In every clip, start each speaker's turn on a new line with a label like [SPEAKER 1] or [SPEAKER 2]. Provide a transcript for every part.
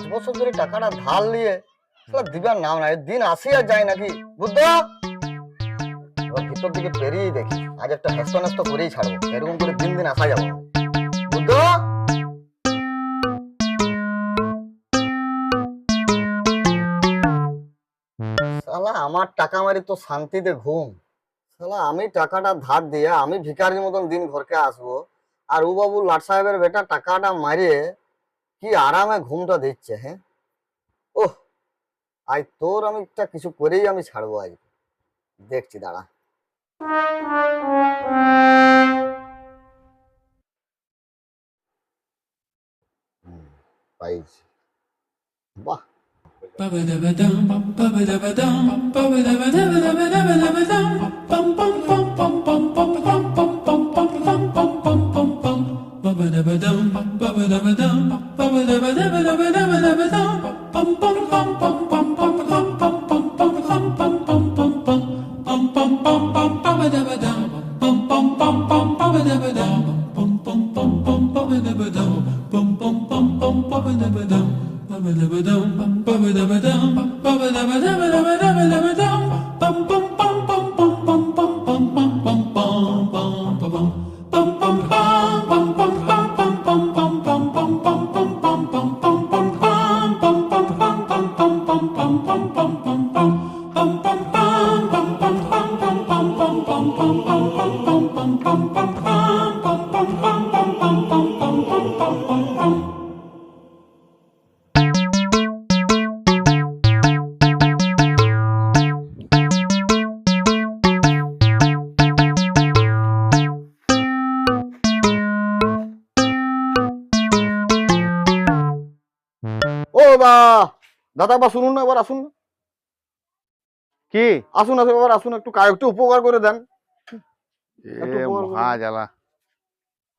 [SPEAKER 1] 5 বছর ধরে টাকাটা ধার নিয়ে দিবার নাম নাই, দিন আসি আর যায় নাকি বুদ্ধ। ভিতর দিকে পেরিয়ে দেখি, আজ একটা হেস্ত নেস্ত করেই ছাড়বো, এরকম করে দিন দিন আসা যাবো। বুদ্ধ, শালা আমার টাকা মারি তো শান্তিতে ঘুম। শালা আমি টাকাটা ধার দিয়ে আমি ভিখারির মতন দিন ঘরকে আসবো, আর ও বাবু লাট সাহেবের বেটা টাকাটা মারিয়ে কি আরামে ঘুমটা দিচ্ছে। হ্যাঁ, ওহ, আজ তোর আমি একটা কিছু করেই আমি ছাড়বো আজ, দেখছি দাঁড়া। পাইছি, বাহ। ও বা দাদা, বা শুনুন না, এবার আসুন না। কি আসুন আসুন, এবার আসুন, একটু উপকার করে দেন।
[SPEAKER 2] জ্বালা,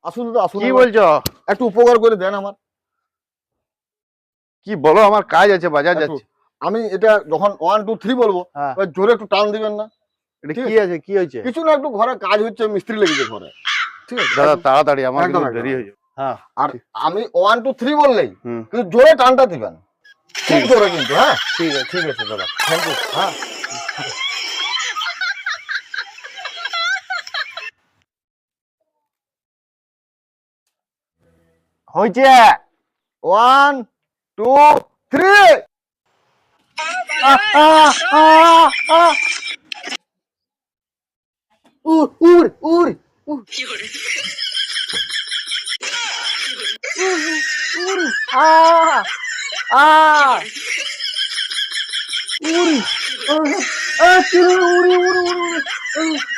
[SPEAKER 1] আসুন তো, আসুন।
[SPEAKER 2] কি বলছো?
[SPEAKER 1] একটু উপকার করে দেন আমার।
[SPEAKER 2] কি বলো, আমার কাজ আছে, বাজার যাচ্ছে।
[SPEAKER 1] আমি এটা যখন 1 2 3 বলবো, জোরে একটু টান দিবেন না?
[SPEAKER 2] এটা কি আছে, কি হয়েছে?
[SPEAKER 1] কিছু না, একটু ঘরে কাজ হচ্ছে, মিস্ত্রি লেগেছে ঘরে। ঠিক আছে
[SPEAKER 2] দাদা, তাড়াতাড়ি, আমার
[SPEAKER 1] একদম
[SPEAKER 2] দেরি হয়ে যাবে।
[SPEAKER 1] হ্যাঁ, আর আমি 1 2 3 বললেই কিন্তু জোরে টানটা দিবেন, খুব জোরে কিন্তু। হ্যাঁ,
[SPEAKER 2] ঠিক আছে,
[SPEAKER 1] ঠিক আছে দাদা, থ্যাংক ইউ। হ্যাঁ,
[SPEAKER 2] হয়েছে।
[SPEAKER 1] 1 2 3। উড় উড় উড় উড়ি, উড়ি উড়ি উড়ি উড়ি।